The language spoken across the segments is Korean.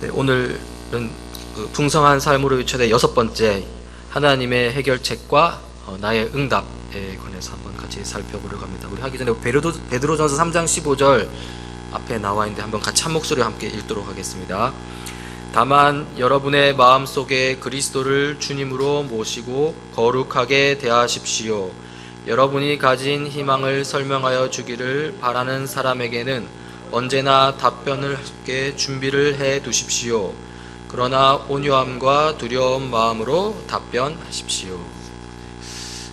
네, 오늘은 풍성한 삶으로 유추된 6번째 하나님의 해결책과 나의 응답에 관해서 한번 같이 살펴보려고 합니다. 우리 하기 전에 베드로전서 3장 15절 앞에 나와 있는데 한번 같이 한 목소리로 함께 읽도록 하겠습니다. 다만 여러분의 마음속에 그리스도를 주님으로 모시고 거룩하게 대하십시오. 여러분이 가진 희망을 설명하여 주기를 바라는 사람에게는 언제나 답변을 함께 준비를 해 두십시오. 그러나 온유함과 두려운 마음으로 답변하십시오.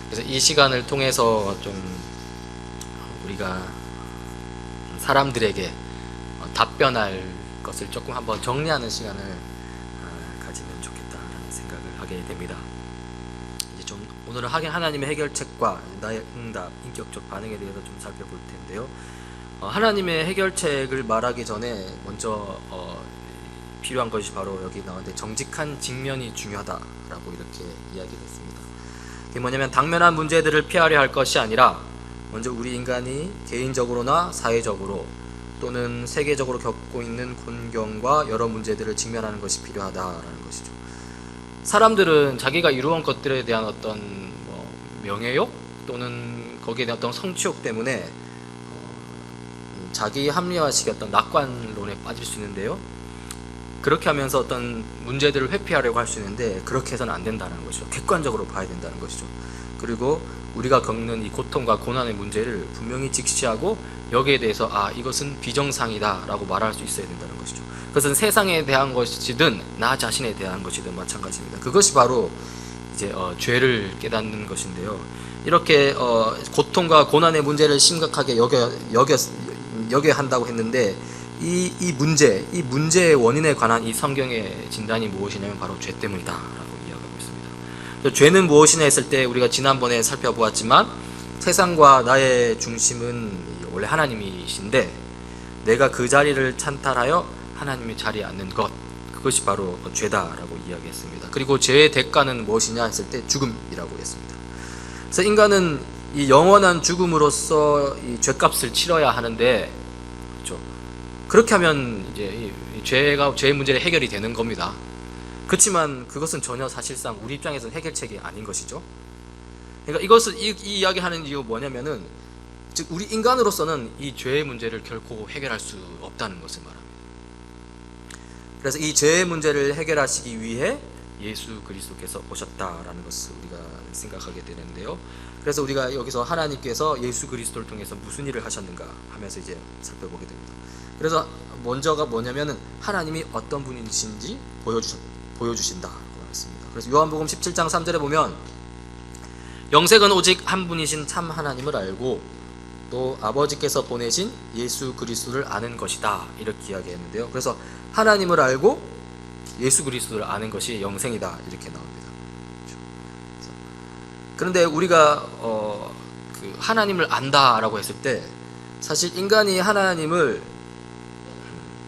그래서 이 시간을 통해서 좀 우리가 사람들에게 답변할 것을 조금 한번 정리하는 시간을 가지면 좋겠다라는 생각을 하게 됩니다. 이제 좀 오늘은 하나님의 해결책과 나의 응답, 인격적 반응에 대해서 좀 살펴볼 텐데요. 하나님의 해결책을 말하기 전에 먼저 필요한 것이 바로 여기 나오는데 정직한 직면이 중요하다라고 이렇게 이야기했습니다. 이게 뭐냐면 당면한 문제들을 피하려 할 것이 아니라 먼저 우리 인간이 개인적으로나 사회적으로 또는 세계적으로 겪고 있는 곤경과 여러 문제들을 직면하는 것이 필요하다라는 것이죠. 사람들은 자기가 이루어온 것들에 대한 어떤 명예욕 또는 거기에 대한 어떤 성취욕 때문에 자기 합리화식의 어떤 낙관론에 빠질 수 있는데요. 그렇게 하면서 어떤 문제들을 회피하려고 할 수 있는데 그렇게 해서는 안 된다는 것이죠. 객관적으로 봐야 된다는 것이죠. 그리고 우리가 겪는 이 고통과 고난의 문제를 분명히 직시하고 여기에 대해서 이것은 비정상이다 라고 말할 수 있어야 된다는 것이죠. 그것은 세상에 대한 것이든 나 자신에 대한 것이든 마찬가지입니다. 그것이 바로 이제 죄를 깨닫는 것인데요. 이렇게 고통과 고난의 문제를 심각하게 여겨야 한다고 했는데 이 문제의 원인에 관한 이 성경의 진단이 무엇이냐면 바로 죄 때문이다 라고 이야기하고 있습니다. 죄는 무엇이냐 했을 때 우리가 지난번에 살펴보았지만 세상과 나의 중심은 원래 하나님이신데 내가 그 자리를 찬탈하여 하나님의 자리에 앉는 것, 그것이 바로 죄다라고 이야기했습니다. 그리고 죄의 대가는 무엇이냐 했을 때 죽음이라고 했습니다. 그래서 인간은 이 영원한 죽음으로써 이 죄값을 치러야 하는데, 그렇죠? 그렇게 하면 이제 죄의 문제는 해결이 되는 겁니다. 그렇지만 그것은 전혀 사실상 우리 입장에서는 해결책이 아닌 것이죠. 그러니까 이것을 이 이야기하는 이유가 뭐냐면은 즉 우리 인간으로서는 이 죄의 문제를 결코 해결할 수 없다는 것을 말합니다. 그래서 이 죄의 문제를 해결하시기 위해 예수 그리스도께서 오셨다라는 것을 우리가 생각하게 되는데요. 그래서 우리가 여기서 하나님께서 예수 그리스도를 통해서 무슨 일을 하셨는가 하면서 이제 살펴보게 됩니다. 그래서 먼저가 뭐냐면은 하나님이 어떤 분이신지 보여주신다라고 말했습니다. 그래서 요한복음 17장 3절에 보면 영생은 오직 한 분이신 참 하나님을 알고 또 아버지께서 보내신 예수 그리스도를 아는 것이다 이렇게 이야기했는데요. 그래서 하나님을 알고 예수 그리스도를 아는 것이 영생이다 이렇게 나옵니다. 그런데 우리가 하나님을 안다라고 했을 때 사실 인간이 하나님을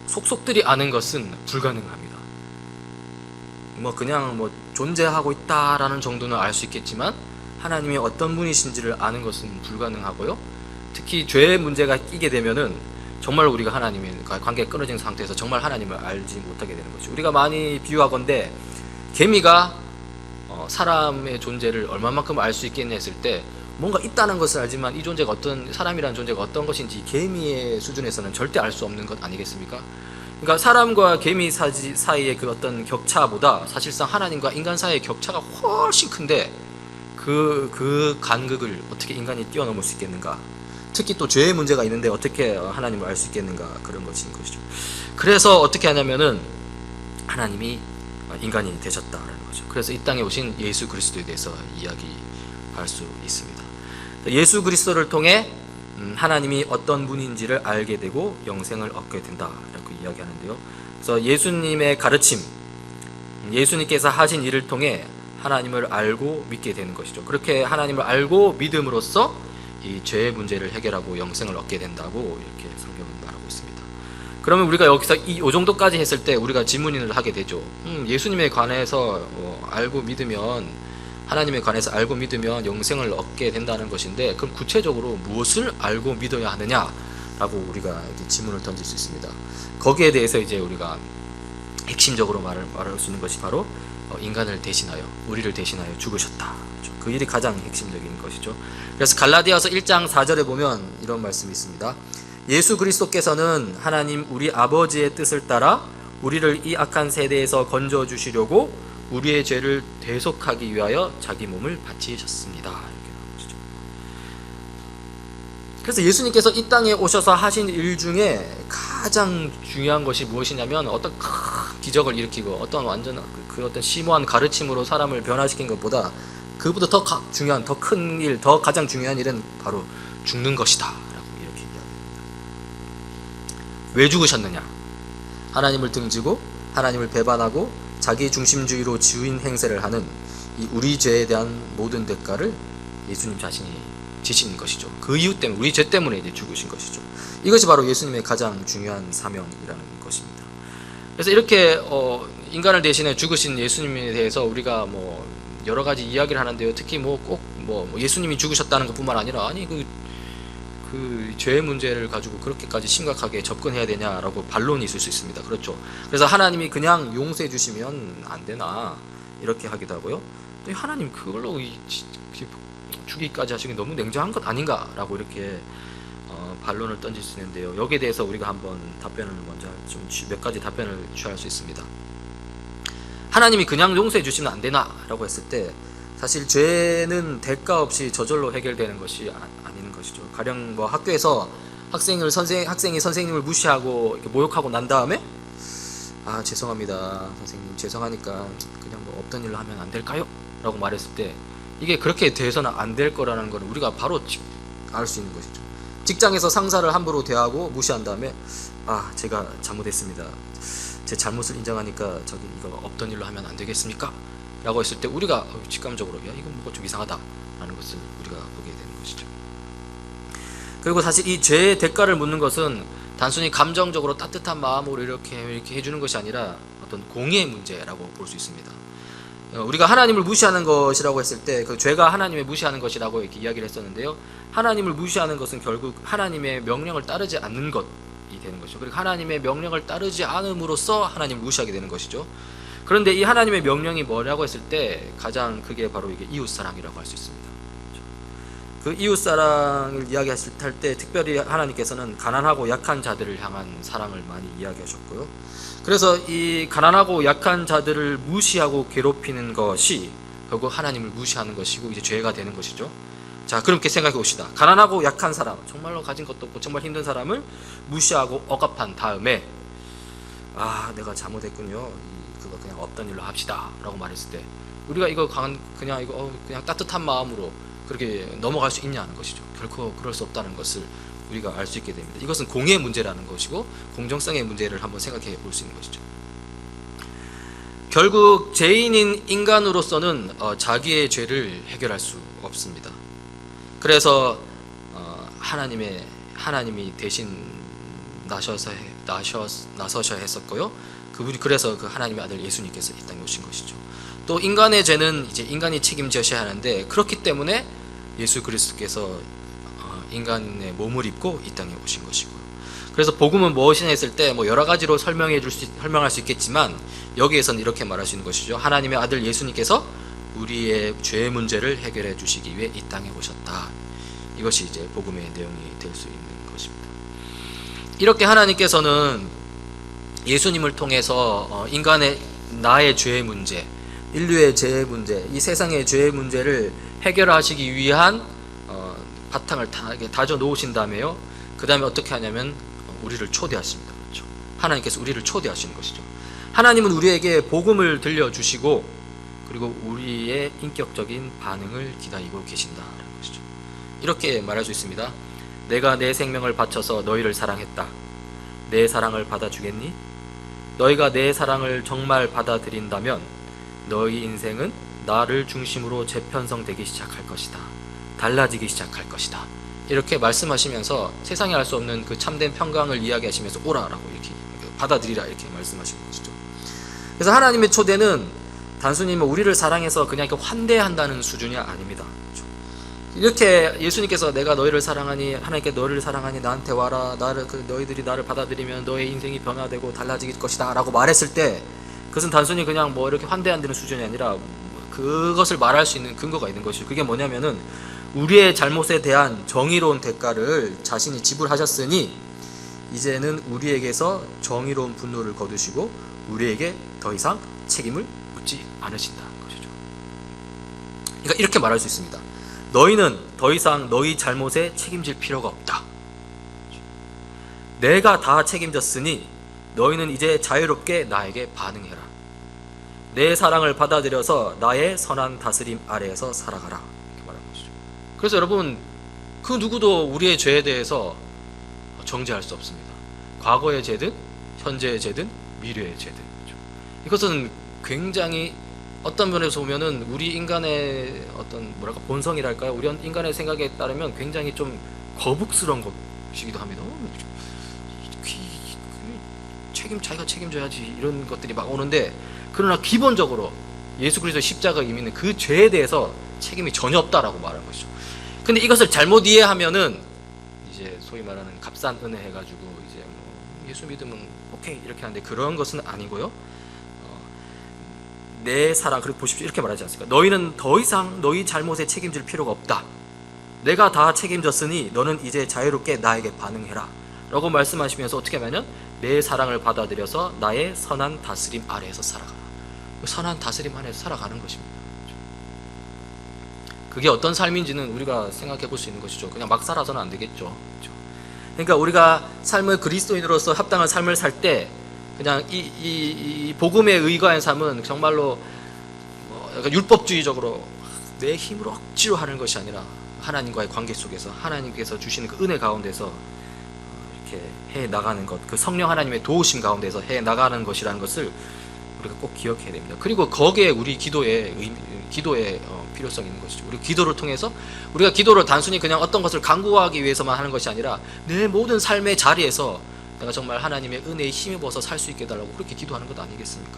속속들이 아는 것은 불가능합니다. 그냥 존재하고 있다라는 정도는 알 수 있겠지만 하나님이 어떤 분이신지를 아는 것은 불가능하고요. 특히 죄의 문제가 끼게 되면은 정말 우리가 하나님과 관계가 끊어진 상태에서 정말 하나님을 알지 못하게 되는 거죠. 우리가 많이 비유하건대 개미가 사람의 존재를 얼마만큼 알 수 있겠냐 했을 때 뭔가 있다는 것을 알지만 이 존재가 사람이라는 존재가 어떤 것인지 개미의 수준에서는 절대 알 수 없는 것 아니겠습니까? 그러니까 사람과 개미 사이의 그 어떤 격차보다 사실상 하나님과 인간 사이의 격차가 훨씬 큰데 그 간극을 어떻게 인간이 뛰어넘을 수 있겠는가? 특히 또 죄의 문제가 있는데 어떻게 하나님을 알 수 있겠는가? 그런 것인 것이죠. 그래서 어떻게 하냐면은 하나님이 인간이 되셨다라는 거죠. 그래서 이 땅에 오신 예수 그리스도에 대해서 이야기할 수 있습니다. 예수 그리스도를 통해 하나님이 어떤 분인지를 알게 되고 영생을 얻게 된다라고 이야기하는데요. 그래서 예수님의 가르침, 예수님께서 하신 일을 통해 하나님을 알고 믿게 되는 것이죠. 그렇게 하나님을 알고 믿음으로써 이 죄의 문제를 해결하고 영생을 얻게 된다고 이렇게 성경은 말하고 있습니다. 그러면 우리가 여기서 이 정도까지 했을 때 우리가 질문을 하게 되죠. 예수님에 관해서 알고 믿으면 하나님에 관해서 알고 믿으면 영생을 얻게 된다는 것인데 그럼 구체적으로 무엇을 알고 믿어야 하느냐라고 우리가 질문을 던질 수 있습니다. 거기에 대해서 이제 우리가 핵심적으로 말할 수 있는 것이 바로 인간을 대신하여, 우리를 대신하여 죽으셨다. 그 일이 가장 핵심적인 것이죠. 그래서 갈라디아서 1장 4절에 보면 이런 말씀이 있습니다. 예수 그리스도께서는 하나님 우리 아버지의 뜻을 따라 우리를 이 악한 세대에서 건져 주시려고 우리의 죄를 대속하기 위하여 자기 몸을 바치셨습니다. 이렇게 나온 것이죠. 그래서 예수님께서 이 땅에 오셔서 하신 일 중에 가장 중요한 것이 무엇이냐면 어떤 큰 기적을 일으키고 어떤 완전 그 어떤 심오한 가르침으로 사람을 변화시킨 것보다 그보다 더 중요한, 더 큰 일, 더 가장 중요한 일은 바로 죽는 것이다 라고 이렇게 이야기합니다. 왜 죽으셨느냐? 하나님을 등지고 하나님을 배반하고 자기 중심주의로 주인 행세를 하는 이 우리 죄에 대한 모든 대가를 예수님 자신이 지신 것이죠. 그 이유 때문에, 우리 죄 때문에 이제 죽으신 것이죠. 이것이 바로 예수님의 가장 중요한 사명이라는 것입니다. 그래서 이렇게 인간을 대신해 죽으신 예수님에 대해서 우리가 뭐 여러 가지 이야기를 하는데요. 특히 꼭 예수님이 죽으셨다는 것뿐만 아니라 아니 그 죄의 문제를 가지고 그렇게까지 심각하게 접근해야 되냐라고 반론이 있을 수 있습니다. 그렇죠. 그래서 하나님이 그냥 용서해 주시면 안 되나 이렇게 하기도 하고요. 또 하나님 그걸로 죽이기까지 하시기 너무 냉정한 것 아닌가라고 이렇게 반론을 던질 수 있는데요. 여기에 대해서 우리가 한번 답변을 먼저 좀 몇 가지 답변을 취할 수 있습니다. 하나님이 그냥 용서해 주시면 안 되나라고 했을 때 사실 죄는 대가 없이 저절로 해결되는 것이 아닌 것이죠. 가령 뭐 학교에서 학생이 선생님을 무시하고 이렇게 모욕하고 난 다음에 아 죄송합니다 선생님, 죄송하니까 그냥 뭐 없던 일로 하면 안 될까요? 라고 말했을 때 이게 그렇게 돼서는 안 될 거라는 걸 우리가 바로 알 수 있는 것이죠. 직장에서 상사를 함부로 대하고 무시한 다음에 아 제가 잘못했습니다, 제 잘못을 인정하니까 저기 이거 없던 일로 하면 안 되겠습니까? 라고 했을 때 우리가 직감적으로 야 이건 뭐가 좀 이상하다 라는 것을 우리가 보게 되는 것이죠. 그리고 사실 이 죄의 대가를 묻는 것은 단순히 감정적으로 따뜻한 마음으로 이렇게 해주는 것이 아니라 어떤 공의의 문제라고 볼 수 있습니다. 우리가 하나님을 무시하는 것이라고 했을 때 그 죄가 하나님을 무시하는 것이라고 이렇게 이야기를 했었는데요. 하나님을 무시하는 것은 결국 하나님의 명령을 따르지 않는 것이 되는 것이죠. 그리고 하나님의 명령을 따르지 않음으로써 하나님을 무시하게 되는 것이죠. 그런데 이 하나님의 명령이 뭐라고 했을 때 가장 크게 바로 이게 이웃사랑이라고 할 수 있습니다. 그 이웃사랑을 이야기할 때 특별히 하나님께서는 가난하고 약한 자들을 향한 사랑을 많이 이야기하셨고요. 그래서 이 가난하고 약한 자들을 무시하고 괴롭히는 것이 결국 하나님을 무시하는 것이고 이제 죄가 되는 것이죠. 자, 그렇게 생각해 봅시다. 가난하고 약한 사람, 정말로 가진 것도 없고 정말 힘든 사람을 무시하고 억압한 다음에 아 내가 잘못했군요, 그거 그냥 없던 일로 합시다 라고 말했을 때 우리가 이거 그냥 따뜻한 마음으로 그렇게 넘어갈 수 있냐는 것이죠. 결코 그럴 수 없다는 것을 우리가 알 수 있게 됩니다. 이것은 공의의 문제라는 것이고 공정성의 문제를 한번 생각해 볼 수 있는 것이죠. 결국 죄인인 인간으로서는 자기의 죄를 해결할 수 없습니다. 그래서 하나님이 대신 나서셔야 했었고요. 그래서 그 하나님의 아들 예수님께서 이 땅에 오신 것이죠. 또 인간의 죄는 이제 인간이 책임져야 하는데 그렇기 때문에 예수 그리스도께서 인간의 몸을 입고 이 땅에 오신 것이고요. 그래서 복음은 무엇이냐 했을 때 뭐 여러 가지로 설명할 수 있겠지만 여기에서는 이렇게 말할 수 있는 것이죠. 하나님의 아들 예수님께서 우리의 죄 문제를 해결해 주시기 위해 이 땅에 오셨다. 이것이 이제 복음의 내용이 될 수 있는 것입니다. 이렇게 하나님께서는 예수님을 통해서 나의 죄의 문제, 인류의 죄의 문제, 이 세상의 죄의 문제를 해결하시기 위한 바탕을 다져 놓으신 다음에요. 그 다음에 어떻게 하냐면 우리를 초대하십니다. 그렇죠? 하나님께서 우리를 초대하시는 것이죠. 하나님은 우리에게 복음을 들려주시고 그리고 우리의 인격적인 반응을 기다리고 계신다는 것이죠. 이렇게 말할 수 있습니다. 내가 내 생명을 바쳐서 너희를 사랑했다. 내 사랑을 받아주겠니? 너희가 내 사랑을 정말 받아들인다면 너희 인생은 나를 중심으로 재편성되기 시작할 것이다. 달라지기 시작할 것이다. 이렇게 말씀하시면서 세상에 알 수 없는 그 참된 평강을 이야기하시면서 오라라고 이렇게 받아들이라 이렇게 말씀하시는 것이죠. 그래서 하나님의 초대는 단순히 우리를 사랑해서 그냥 이렇게 환대한다는 수준이 아닙니다. 그렇죠? 이렇게 예수님께서 내가 너희를 사랑하니, 하나님께 너희를 사랑하니 나한테 와라, 너희들이 나를 받아들이면 너의 인생이 변화되고 달라질 것이다 라고 말했을 때, 그것은 단순히 그냥 뭐 이렇게 환대 안 되는 수준이 아니라 그것을 말할 수 있는 근거가 있는 것이죠. 그게 뭐냐면은 우리의 잘못에 대한 정의로운 대가를 자신이 지불하셨으니 이제는 우리에게서 정의로운 분노를 거두시고 우리에게 더 이상 책임을 묻지 않으신다는 것이죠. 그러니까 이렇게 말할 수 있습니다. 너희는 더 이상 너희 잘못에 책임질 필요가 없다. 내가 다 책임졌으니 너희는 이제 자유롭게 나에게 반응해라. 내 사랑을 받아들여서 나의 선한 다스림 아래에서 살아가라. 이렇게 말하는 것이죠. 그래서 여러분, 그 누구도 우리의 죄에 대해서 정죄할 수 없습니다. 과거의 죄든 현재의 죄든 미래의 죄든. 이것은 굉장히 어떤 면에서 보면은 우리 인간의 어떤 뭐랄까 본성이랄까요? 우리 인간의 생각에 따르면 굉장히 좀 거북스러운 것이기도 합니다. 자기가 책임져야지 이런 것들이 막 오는데, 그러나 기본적으로 예수 그리스도의 십자가 의미는 그 죄에 대해서 책임이 전혀 없다라고 말하는 것이죠. 근데 이것을 잘못 이해하면은 이제 소위 말하는 값싼 은혜 해가지고 이제 뭐 예수 믿으면 오케이 이렇게 하는데, 그런 것은 아니고요. 내 사랑, 그리고 보십시오, 이렇게 말하지 않습니까? 너희는 더 이상 너희 잘못에 책임질 필요가 없다. 내가 다 책임졌으니 너는 이제 자유롭게 나에게 반응해라 라고 말씀하시면서 어떻게 하냐면 내 사랑을 받아들여서 나의 선한 다스림 아래에서 살아가라. 선한 다스림 안에서 살아가는 것입니다. 그게 어떤 삶인지는 우리가 생각해 볼 수 있는 것이죠. 그냥 막 살아서는 안 되겠죠. 그러니까 우리가 삶을 그리스도인으로서 합당한 삶을 살 때 그냥 이 복음에 의거한 삶은 정말로 약간 율법주의적으로 내 힘으로 억지로 하는 것이 아니라 하나님과의 관계 속에서 하나님께서 주시는 그 은혜 가운데서 이렇게 해 나가는 것, 그 성령 하나님의 도우심 가운데서 해 나가는 것이라는 것을 우리가 꼭 기억해야 됩니다. 그리고 거기에 우리 기도의 필요성이 있는 것이죠. 우리 기도를 통해서 우리가 기도를 단순히 그냥 어떤 것을 강구하기 위해서만 하는 것이 아니라 내 모든 삶의 자리에서 내가 정말 하나님의 은혜에 힘입어서 살 수 있게 해달라고 그렇게 기도하는 것 아니겠습니까?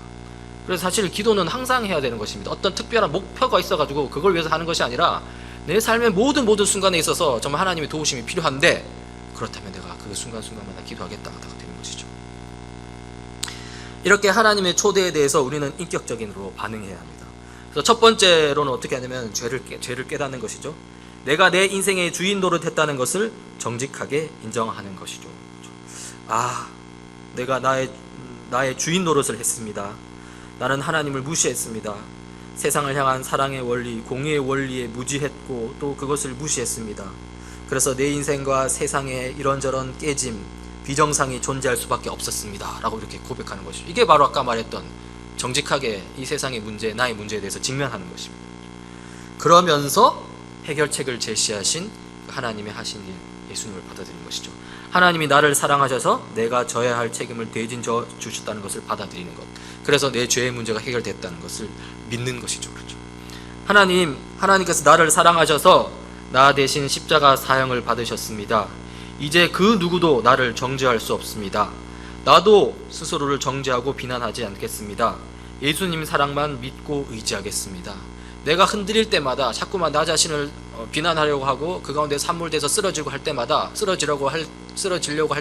그래서 사실 기도는 항상 해야 되는 것입니다. 어떤 특별한 목표가 있어가지고 그걸 위해서 하는 것이 아니라 내 삶의 모든 순간에 있어서 정말 하나님의 도우심이 필요한데, 그렇다면 내가 그 순간순간마다 기도하겠다가 되는 것이죠. 이렇게 하나님의 초대에 대해서 우리는 인격적인으로 반응해야 합니다. 그래서 첫 번째로는 어떻게 하냐면 죄를 깨닫는 것이죠. 내가 내 인생의 주인 노릇했다는 것을 정직하게 인정하는 것이죠. 내가 나의 주인 노릇을 했습니다. 나는 하나님을 무시했습니다. 세상을 향한 사랑의 원리, 공의의 원리에 무지했고 또 그것을 무시했습니다. 그래서 내 인생과 세상에 이런저런 깨짐, 비정상이 존재할 수밖에 없었습니다 라고 이렇게 고백하는 것이죠. 이게 바로 아까 말했던 정직하게 이 세상의 문제, 나의 문제에 대해서 직면하는 것입니다. 그러면서 해결책을 제시하신 하나님의 하신 일, 예수님을 받아들이는 것이죠. 하나님이 나를 사랑하셔서 내가 져야 할 책임을 대신 져 주셨다는 것을 받아들이는 것, 그래서 내 죄의 문제가 해결됐다는 것을 믿는 것이죠. 그렇죠. 하나님께서 나를 사랑하셔서 나 대신 십자가 사형을 받으셨습니다. 이제 그 누구도 나를 정죄할 수 없습니다. 나도 스스로를 정죄하고 비난하지 않겠습니다. 예수님 사랑만 믿고 의지하겠습니다. 내가 흔들릴 때마다 자꾸만 나 자신을 비난하려고 하고 그 가운데 산물돼서 쓰러지려고 할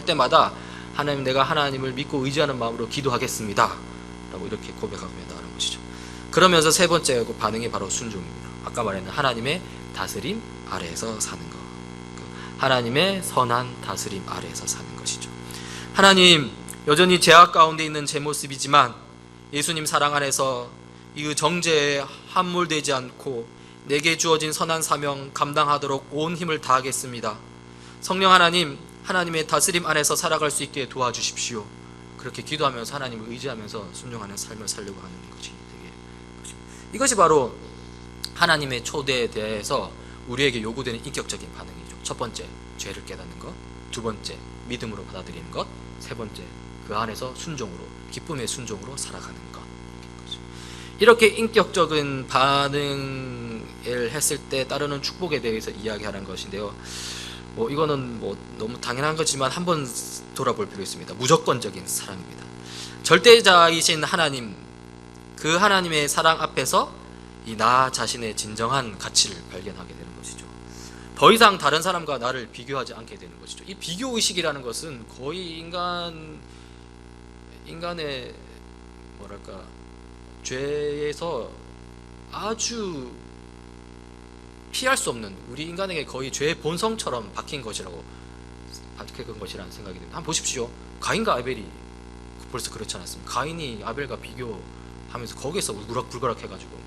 때마다 하나님, 내가 하나님을 믿고 의지하는 마음으로 기도하겠습니다 라고 이렇게 고백하고 나가는 것이죠. 그러면서 세 번째 반응이 바로 순종입니다. 아까 말했는 하나님의 다스림 아래에서 사는 것, 하나님의 선한 다스림 아래에서 사는 것이죠. 하나님, 여전히 죄악 가운데 있는 제 모습이지만 예수님 사랑 안에서 이 정죄에 함몰되지 않고 내게 주어진 선한 사명 감당하도록 온 힘을 다하겠습니다. 성령 하나님, 하나님의 다스림 안에서 살아갈 수 있게 도와주십시오. 그렇게 기도하면서 하나님을 의지하면서 순종하는 삶을 살려고 하는 것이 이것이 바로 하나님의 초대에 대해서 우리에게 요구되는 인격적인 반응이죠. 첫 번째, 죄를 깨닫는 것. 두 번째, 믿음으로 받아들이는 것. 세 번째, 그 안에서 순종으로, 기쁨의 순종으로 살아가는 것. 이렇게 인격적인 반응을 했을 때 따르는 축복에 대해서 이야기하는 것인데요. 이거는 너무 당연한 거지만 한번 돌아볼 필요가 있습니다. 무조건적인 사랑입니다. 절대자이신 하나님, 그 하나님의 사랑 앞에서 이 나 자신의 진정한 가치를 발견하게 되는 것이죠. 더 이상 다른 사람과 나를 비교하지 않게 되는 것이죠. 이 비교 의식이라는 것은 거의 인간의 뭐랄까 죄에서 아주 피할 수 없는, 우리 인간에게 거의 죄의 본성처럼 박힌 것이라는 생각이 듭니다. 한번 보십시오. 가인과 아벨이 벌써 그렇지 않았습니까? 가인이 아벨과 비교하면서 거기에서 울거락불거락 해가지고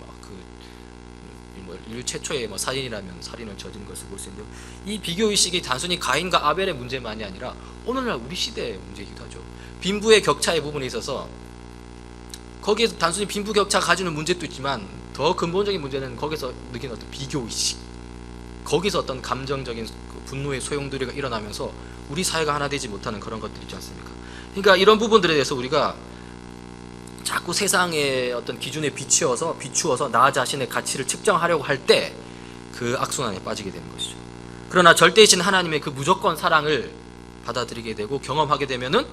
인류 최초의 살인이라면 살인을 저지른 것을 볼 수 있는데요. 이 비교 의식이 단순히 가인과 아벨의 문제만이 아니라 오늘날 우리 시대의 문제이기도 하죠. 빈부의 격차의 부분에 있어서 거기에서 단순히 빈부 격차가 가지는 문제도 있지만 더 근본적인 문제는 거기서 느끼는 어떤 비교 의식, 거기서 어떤 감정적인 분노의 소용돌이가 일어나면서 우리 사회가 하나 되지 못하는 그런 것들이 있지 않습니까? 그러니까 이런 부분들에 대해서 우리가 자꾸 세상의 어떤 기준에 비추어서 나 자신의 가치를 측정하려고 할 때 그 악순환에 빠지게 되는 것이죠. 그러나 절대이신 하나님의 그 무조건 사랑을 받아들이게 되고 경험하게 되면은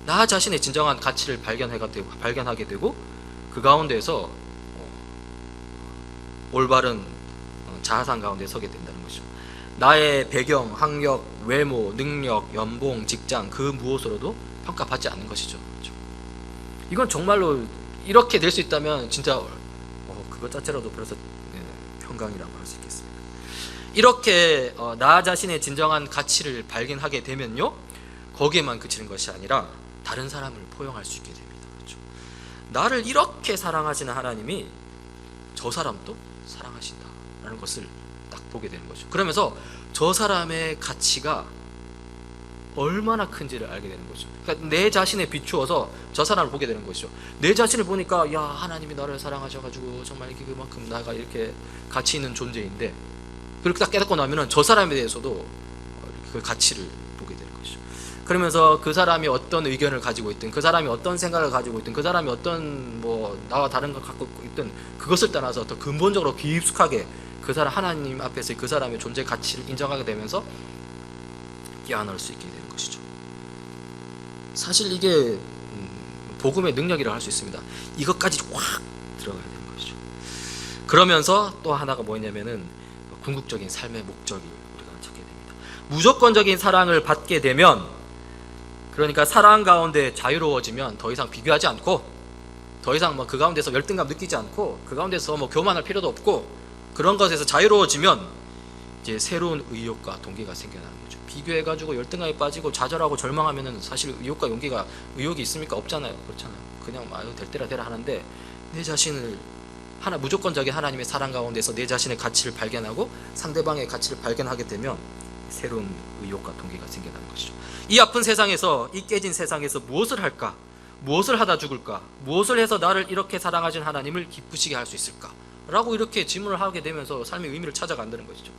나 자신의 진정한 가치를 발견하게 되고 그 가운데서 올바른 자아상 가운데 서게 된다는 것이죠. 나의 배경, 학력, 외모, 능력, 연봉, 직장 그 무엇으로도 평가받지 않는 것이죠. 이건 정말로 이렇게 될 수 있다면 진짜 그것 자체로도 벌써 평강이라고 할 수 있겠습니다. 이렇게 나 자신의 진정한 가치를 발견하게 되면요, 거기에만 그치는 것이 아니라 다른 사람을 포용할 수 있게 됩니다. 그렇죠? 나를 이렇게 사랑하시는 하나님이 저 사람도 사랑하신다라는 것을 딱 보게 되는 거죠. 그러면서 저 사람의 가치가 얼마나 큰지를 알게 되는 거죠. 그러니까 내 자신에 비추어서 저 사람을 보게 되는 것이죠. 내 자신을 보니까 야, 하나님이 나를 사랑하셔가지고 정말 그만큼 나가 이렇게 가치 있는 존재인데, 그렇게 딱 깨닫고 나면은 저 사람에 대해서도 그 가치를 보게 되는 것이죠. 그러면서 그 사람이 어떤 의견을 가지고 있든, 그 사람이 어떤 생각을 가지고 있든, 그 사람이 어떤 나와 다른 걸 갖고 있든, 그것을 떠나서 더 근본적으로 깊숙하게 그 사람, 하나님 앞에서 그 사람의 존재 가치를 인정하게 되면서 깨어날 수 있게 되는 것이죠. 사실 이게 복음의 능력이라고 할 수 있습니다. 이것까지 확 들어가야 되는 것이죠. 그러면서 또 하나가 뭐냐면은 궁극적인 삶의 목적이 우리가 찾게 됩니다. 무조건적인 사랑을 받게 되면, 그러니까 사랑 가운데 자유로워지면 더 이상 비교하지 않고, 더 이상 그 가운데서 열등감 느끼지 않고, 그 가운데서 교만할 필요도 없고, 그런 것에서 자유로워지면 이제 새로운 의욕과 동기가 생겨나는 거죠. 비교해가지고 열등감에 빠지고 좌절하고 절망하면은 사실 의욕이 있습니까? 없잖아요. 그렇잖아요. 그냥 될 때라 되라 하는데, 내 자신을 무조건적인 하나님의 사랑 가운데서 내 자신의 가치를 발견하고 상대방의 가치를 발견하게 되면 새로운 의욕과 동기가 생겨나는 것이죠. 이 아픈 세상에서, 이 깨진 세상에서 무엇을 할까? 무엇을 하다 죽을까? 무엇을 해서 나를 이렇게 사랑하신 하나님을 기쁘시게 할 수 있을까? 라고 이렇게 질문을 하게 되면서 삶의 의미를 찾아간다는 것이죠.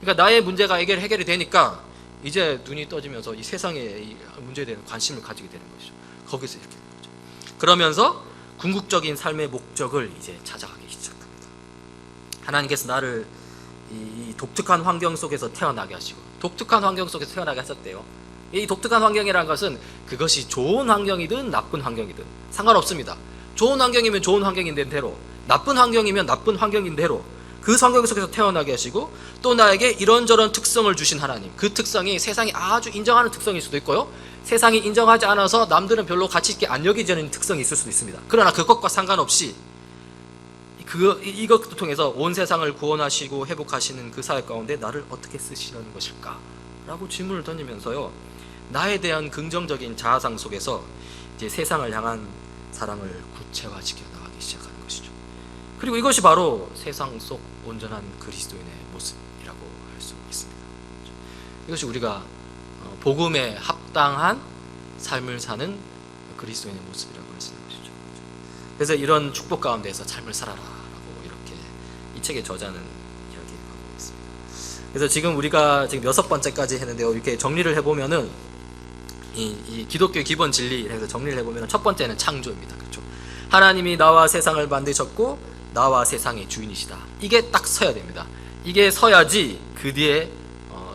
그러니까 나의 문제가 해결이 되니까 이제 눈이 떠지면서 이 세상의 문제에 대한 관심을 가지게 되는 것이죠. 거기서 이렇게 되는 거죠. 그러면서 궁극적인 삶의 목적을 이제 찾아가기 시작합니다. 하나님께서 나를 이 독특한 환경 속에서 태어나게 하시고, 독특한 환경 속에서 태어나게 하셨대요. 이 독특한 환경이라는 것은 그것이 좋은 환경이든 나쁜 환경이든 상관없습니다. 좋은 환경이면 좋은 환경인 대로, 나쁜 환경이면 나쁜 환경인 대로 그 환경 속에서 태어나게 하시고, 또 나에게 이런저런 특성을 주신 하나님, 그 특성이 세상이 아주 인정하는 특성일 수도 있고요, 세상이 인정하지 않아서 남들은 별로 가치 있게 안 여기지는 특성이 있을 수도 있습니다. 그러나 그것과 상관없이 이것을 통해서 온 세상을 구원하시고 회복하시는 그 사역 가운데 나를 어떻게 쓰시려는 것일까? 라고 질문을 던지면서요, 나에 대한 긍정적인 자아상 속에서 이제 세상을 향한 사랑을 구체화시켜 나가기 시작하는 것이죠. 그리고 이것이 바로 세상 속 온전한 그리스도인의 모습이라고 할 수 있습니다. 이것이 우리가 복음에 합당한 삶을 사는 그리스도인의 모습이라고 할 수 있는 것이죠. 그래서 이런 축복 가운데서 삶을 살아라 라고 이렇게 이 책의 저자는 이야기하고 있습니다. 그래서 지금 우리가 지금 6번째까지 했는데요, 이렇게 정리를 해보면은 이 기독교의 기본 진리 해서 정리를 해보면, 첫 번째는 창조입니다. 그렇죠? 하나님이 나와 세상을 만드셨고 나와 세상의 주인이시다. 이게 딱 서야 됩니다. 이게 서야지 그 뒤에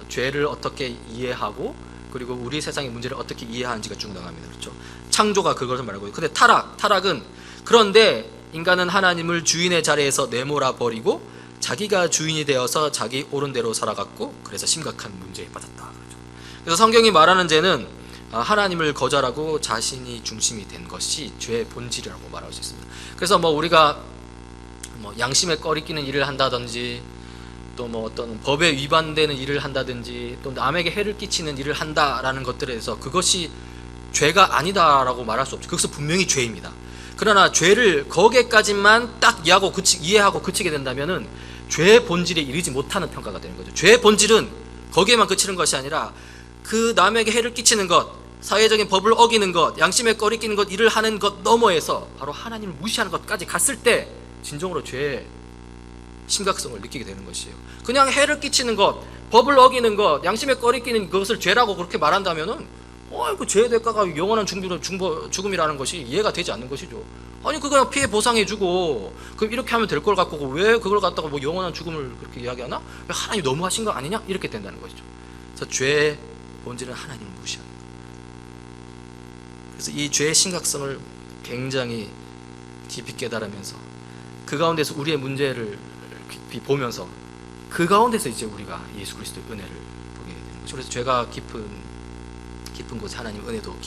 죄를 어떻게 이해하고, 그리고 우리 세상의 문제를 어떻게 이해하는지가 중요합니다. 그렇죠? 창조가 그것을 말하고요. 근데 타락은, 그런데 인간은 하나님을 주인의 자리에서 내몰아 버리고 자기가 주인이 되어서 자기 옳은 대로 살아갔고 그래서 심각한 문제에 빠졌다. 그렇죠. 그래서 성경이 말하는 죄는 하나님을 거절하고 자신이 중심이 된 것이 죄의 본질이라고 말할 수 있습니다. 그래서 우리가 양심에 꺼리끼는 일을 한다든지 또 어떤 법에 위반되는 일을 한다든지 또 남에게 해를 끼치는 일을 한다라는 것들에서 그것이 죄가 아니다라고 말할 수 없죠. 그것은 분명히 죄입니다. 그러나 죄를 거기까지만 딱 이해하고 그치게 된다면은 죄의 본질에 이르지 못하는 평가가 되는 거죠. 죄의 본질은 거기에만 그치는 것이 아니라 그 남에게 해를 끼치는 것, 사회적인 법을 어기는 것, 양심에 꺼리끼는 것, 일을 하는 것 너머에서 바로 하나님을 무시하는 것까지 갔을 때 진정으로 죄의 심각성을 느끼게 되는 것이에요. 그냥 해를 끼치는 것, 법을 어기는 것, 양심에 꺼리끼는 것을 죄라고 그렇게 말한다면은 그 죄의 대가가 영원한 죽음이라는 것이 이해가 되지 않는 것이죠. 아니 그거 피해 보상해주고 그럼 이렇게 하면 될 걸 갖고 왜 그걸 갖다가 영원한 죽음을 그렇게 이야기하나? 왜 하나님 너무하신 거 아니냐? 이렇게 된다는 것이죠. 그래서 죄의 본질은 하나님을 무시하는 거예요. 그래서 이 죄의 심각성을 굉장히 깊이 깨달으면서 그 가운데서 우리의 문제를 깊이 보면서 그 가운데서 이제 우리가 예수 그리스도의 은혜를 보게 되는 거죠. 그래서 죄가 깊은 곳에 하나님 은혜도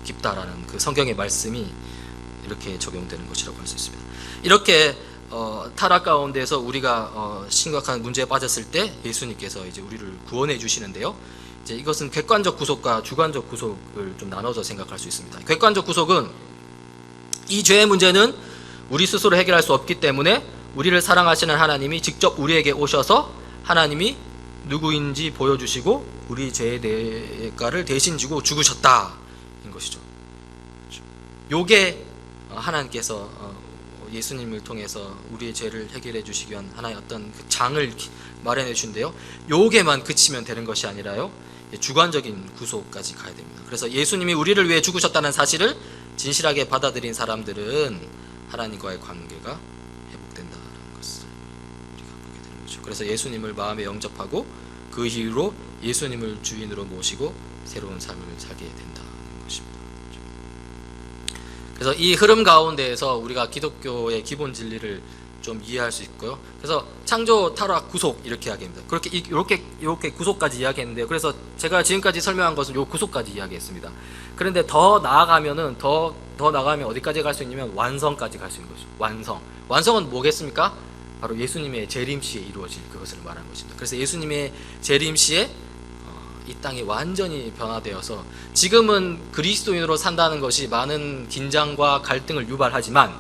깊다라는 그 성경의 말씀이 이렇게 적용되는 것이라고 할 수 있습니다. 이렇게 타락 가운데서 우리가 심각한 문제에 빠졌을 때 예수님께서 이제 우리를 구원해 주시는데요. 이제 이것은 객관적 구속과 주관적 구속을 좀 나눠서 생각할 수 있습니다. 객관적 구속은 이 죄의 문제는 우리 스스로 해결할 수 없기 때문에 우리를 사랑하시는 하나님이 직접 우리에게 오셔서 하나님이 누구인지 보여주시고 우리 죄의 대가를 대신 지고 죽으셨다 인 것이죠. 요게 하나님께서 예수님을 통해서 우리의 죄를 해결해 주시기 위한 하나의 어떤 그 장을 마련해 주신데요. 요게만 그치면 되는 것이 아니라요. 주관적인 구속까지 가야 됩니다. 그래서 예수님이 우리를 위해 죽으셨다는 사실을 진실하게 받아들인 사람들은 하나님과의 관계가 회복된다는 것을 우리가 보게 되는 거죠. 그래서 예수님을 마음에 영접하고 그 이후로 예수님을 주인으로 모시고 새로운 삶을 살게 된다는 것입니다. 그래서 이 흐름 가운데에서 우리가 기독교의 기본 진리를 좀 이해할 수 있고요. 그래서 창조, 타락, 구속 이렇게 이야기합니다. 이렇게 구속까지 이야기했는데요. 그래서 제가 지금까지 설명한 것은 요 구속까지 이야기했습니다. 그런데 더 나아가면 어디까지 갈 수 있냐면 완성까지 갈 수 있는 것이죠. 완성은 뭐겠습니까? 바로 예수님의 재림시에 이루어질 그것을 말하는 것입니다. 그래서 예수님의 재림시에 이 땅이 완전히 변화되어서 지금은 그리스도인으로 산다는 것이 많은 긴장과 갈등을 유발하지만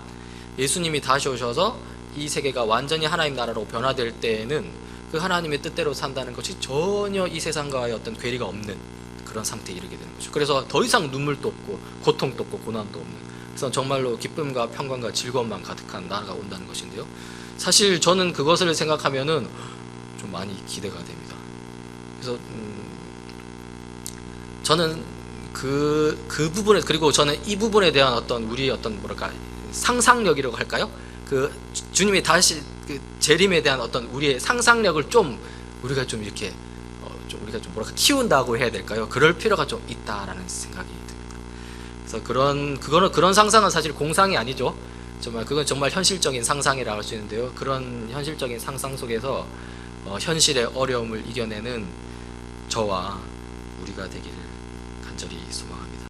예수님이 다시 오셔서 이 세계가 완전히 하나님 나라로 변화될 때에는 그 하나님의 뜻대로 산다는 것이 전혀 이 세상과의 어떤 괴리가 없는 그런 상태에 이르게 되는 거죠. 그래서 더 이상 눈물도 없고 고통도 없고 고난도 없는, 그래서 정말로 기쁨과 평강과 즐거움만 가득한 나라가 온다는 것인데요. 사실 저는 그것을 생각하면은 좀 많이 기대가 됩니다. 그래서 저는 그 부분에, 그리고 저는 이 부분에 대한 어떤 우리의 어떤 상상력이라고 할까요? 그 주님이 다시 그 재림에 대한 어떤 우리의 상상력을 좀 우리가 좀 이렇게 우리가 좀 키운다고 해야 될까요? 그럴 필요가 좀 있다라는 생각이 듭니다. 그래서 그런 상상은 사실 공상이 아니죠. 그건 정말 현실적인 상상이라고 할 수 있는데요. 그런 현실적인 상상 속에서 현실의 어려움을 이겨내는 저와 우리가 되기를 간절히 소망합니다.